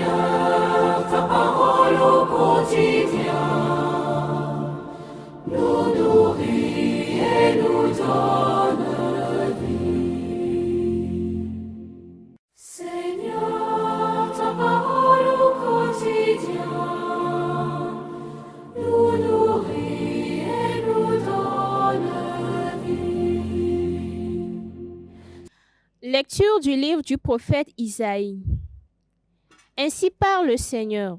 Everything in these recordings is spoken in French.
ta parole au quotidien nous nourrit et nous donne vie. Seigneur, ta parole au quotidien nous nourrit et nous donne vie. Lecture du livre du prophète Isaïe. Ainsi parle le Seigneur.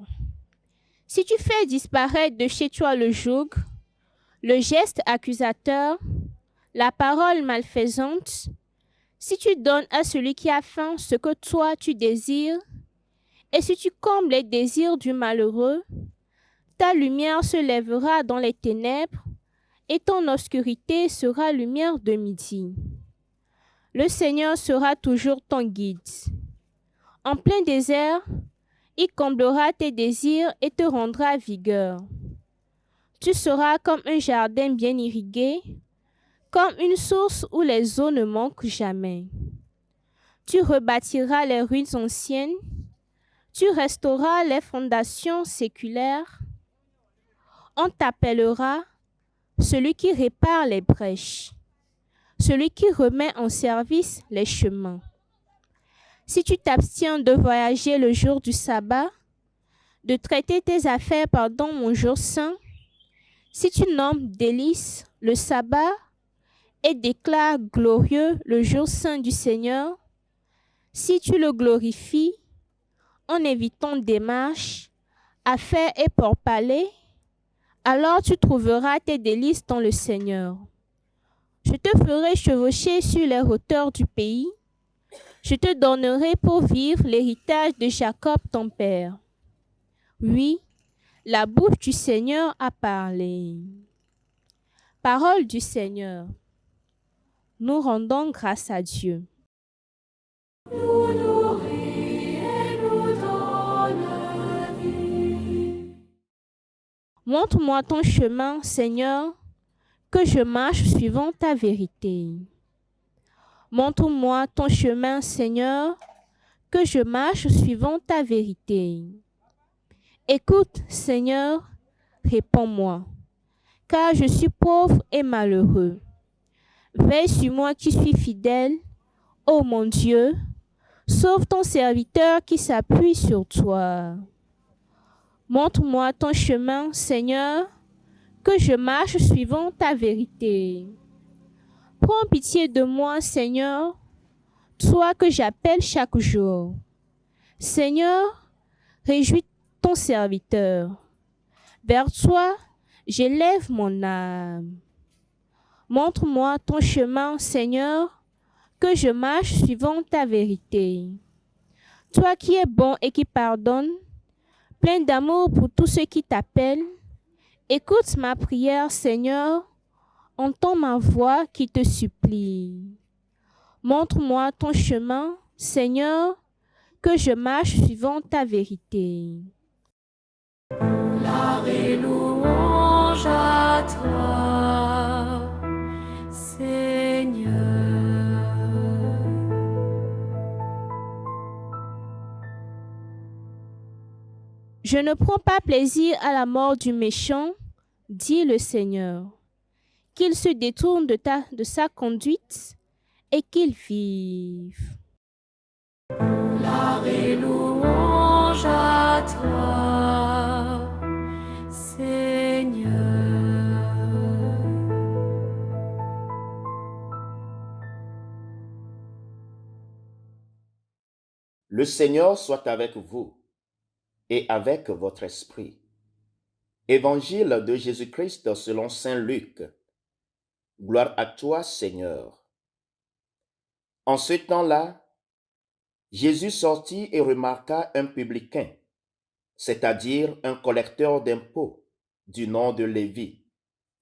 Si tu fais disparaître de chez toi le joug, le geste accusateur, la parole malfaisante, si tu donnes à celui qui a faim ce que toi tu désires, et si tu combles les désirs du malheureux, ta lumière se lèvera dans les ténèbres, et ton obscurité sera lumière de midi. Le Seigneur sera toujours ton guide. En plein désert, il comblera tes désirs et te rendra vigueur. Tu seras comme un jardin bien irrigué, comme une source où les eaux ne manquent jamais. Tu rebâtiras les ruines anciennes, tu restaureras les fondations séculaires. On t'appellera celui qui répare les brèches, celui qui remet en service les chemins. Si tu t'abstiens de voyager le jour du sabbat, de traiter tes affaires pendant mon jour saint, si tu nommes délice le sabbat et déclares glorieux le jour saint du Seigneur, si tu le glorifies en évitant démarches, affaires et pourparlers, alors tu trouveras tes délices dans le Seigneur. Je te ferai chevaucher sur les hauteurs du pays. Je te donnerai pour vivre l'héritage de Jacob ton père. Oui, la bouche du Seigneur a parlé. Parole du Seigneur. Nous rendons grâce à Dieu. Nous nourrit et nous donne vie. Montre-moi ton chemin, Seigneur, que je marche suivant ta vérité. Montre-moi ton chemin, Seigneur, que je marche suivant ta vérité. Écoute, Seigneur, réponds-moi, car je suis pauvre et malheureux. Veille sur moi qui suis fidèle, ô mon Dieu, sauve ton serviteur qui s'appuie sur toi. Montre-moi ton chemin, Seigneur, que je marche suivant ta vérité. Prends pitié de moi, Seigneur, toi que j'appelle chaque jour. Seigneur, réjouis ton serviteur. Vers toi, j'élève mon âme. Montre-moi ton chemin, Seigneur, que je marche suivant ta vérité. Toi qui es bon et qui pardonne, plein d'amour pour tous ceux qui t'appellent, écoute ma prière, Seigneur, entends ma voix qui te supplie. Montre-moi ton chemin, Seigneur, que je marche suivant ta vérité. Gloire et louange à toi, Seigneur. Je ne prends pas plaisir à la mort du méchant, dit le Seigneur. Qu'il se détourne de sa conduite et qu'il vive. Gloire et louange à toi, Seigneur. Le Seigneur soit avec vous et avec votre esprit. Évangile de Jésus-Christ selon saint Luc. Gloire à toi, Seigneur. En ce temps-là, Jésus sortit et remarqua un publicain, c'est-à-dire un collecteur d'impôts, du nom de Lévi,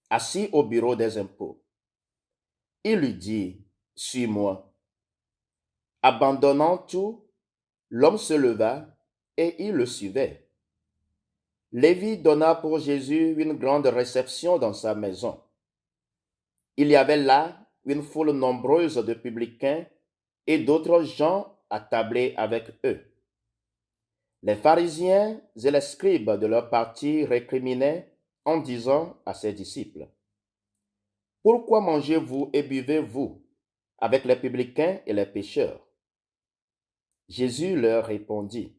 assis au bureau des impôts. Il lui dit, « Suis-moi. » Abandonnant tout, l'homme se leva et il le suivait. Lévi donna pour Jésus une grande réception dans sa maison. Il y avait là une foule nombreuse de publicains et d'autres gens attablés avec eux. Les pharisiens et les scribes de leur parti récriminaient en disant à ses disciples, « Pourquoi mangez-vous et buvez-vous avec les publicains et les pécheurs ?» Jésus leur répondit,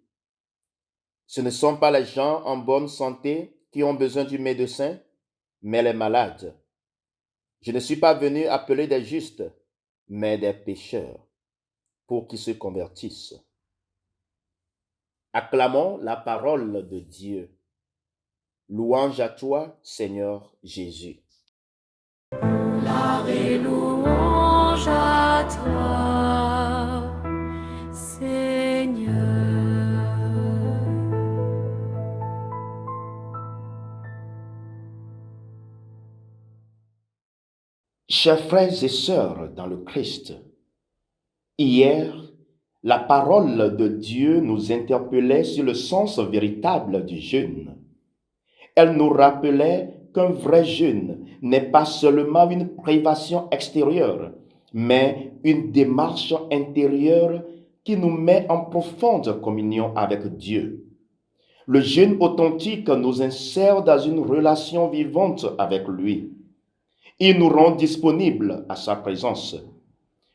« Ce ne sont pas les gens en bonne santé qui ont besoin du médecin, mais les malades. Je ne suis pas venu appeler des justes, mais des pécheurs, pour qu'ils se convertissent. » Acclamons la parole de Dieu. Louange à toi, Seigneur Jésus. Gloire et louange à toi, Seigneur. Chers frères et sœurs dans le Christ, hier, la parole de Dieu nous interpellait sur le sens véritable du jeûne. Elle nous rappelait qu'un vrai jeûne n'est pas seulement une privation extérieure, mais une démarche intérieure qui nous met en profonde communion avec Dieu. Le jeûne authentique nous insère dans une relation vivante avec lui. Il nous rend disponibles à sa présence.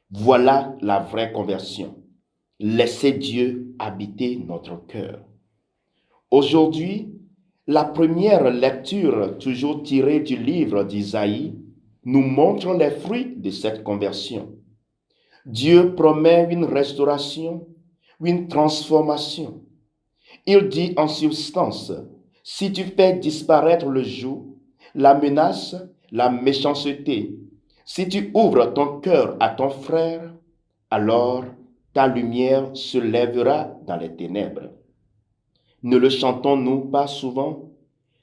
Voilà la vraie conversion. Laissez Dieu habiter notre cœur. Aujourd'hui, la première lecture, toujours tirée du livre d'Isaïe, nous montre les fruits de cette conversion. Dieu promet une restauration, une transformation. Il dit en substance, si tu fais disparaître le joug, la menace, la méchanceté, si tu ouvres ton cœur à ton frère, alors ta lumière se lèvera dans les ténèbres. Ne le chantons-nous pas souvent?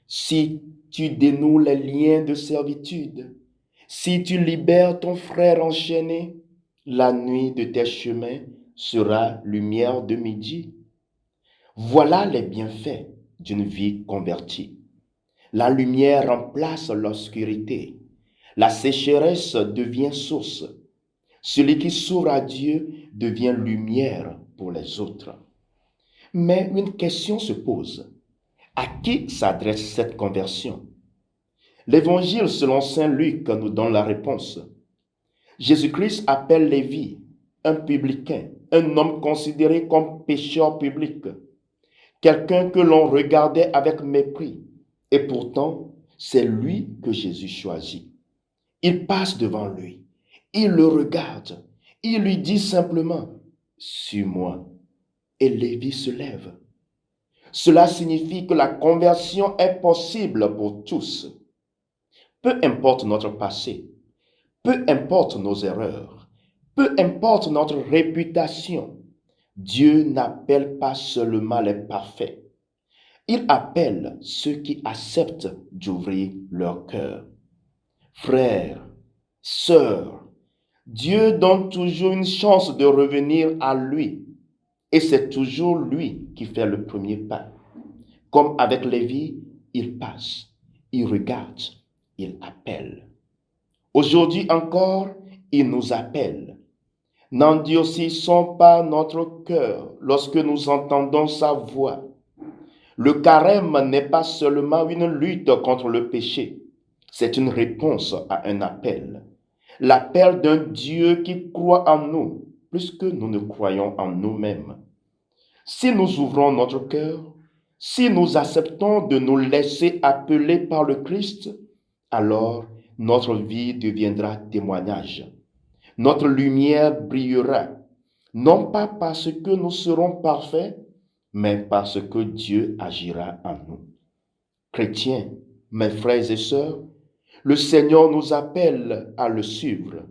Si tu dénoues les liens de servitude, si tu libères ton frère enchaîné, la nuit de tes chemins sera lumière de midi. Voilà les bienfaits d'une vie convertie. La lumière remplace l'obscurité. La sécheresse devient source. Celui qui s'ouvre à Dieu devient lumière pour les autres. Mais une question se pose. À qui s'adresse cette conversion? L'Évangile selon saint Luc nous donne la réponse. Jésus-Christ appelle Lévi, un publicain, un homme considéré comme pécheur public, quelqu'un que l'on regardait avec mépris. Et pourtant, c'est lui que Jésus choisit. Il passe devant lui, il le regarde, il lui dit simplement, « Suis-moi ». Et Lévi se lève. Cela signifie que la conversion est possible pour tous. Peu importe notre passé, peu importe nos erreurs, peu importe notre réputation, Dieu n'appelle pas seulement les parfaits. Il appelle ceux qui acceptent d'ouvrir leur cœur. Frères, sœurs, Dieu donne toujours une chance de revenir à lui. Et c'est toujours lui qui fait le premier pas. Comme avec Lévi, il passe, il regarde, il appelle. Aujourd'hui encore, il nous appelle. N'endurcissons pas notre cœur lorsque nous entendons sa voix. Le carême n'est pas seulement une lutte contre le péché, c'est une réponse à un appel. L'appel d'un Dieu qui croit en nous, plus que nous ne croyons en nous-mêmes. Si nous ouvrons notre cœur, si nous acceptons de nous laisser appeler par le Christ, alors notre vie deviendra témoignage. Notre lumière brillera, non pas parce que nous serons parfaits, mais parce que Dieu agira en nous. Chrétiens, mes frères et sœurs, le Seigneur nous appelle à le suivre.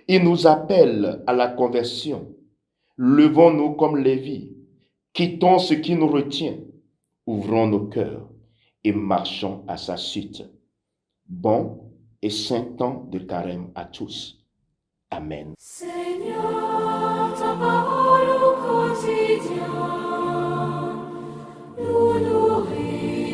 Il nous appelle à la conversion. Levons-nous comme Lévi, quittons ce qui nous retient, ouvrons nos cœurs et marchons à sa suite. Bon et saint temps de carême à tous. Amen. Seigneur, ta parole au quotidien nous nourrit.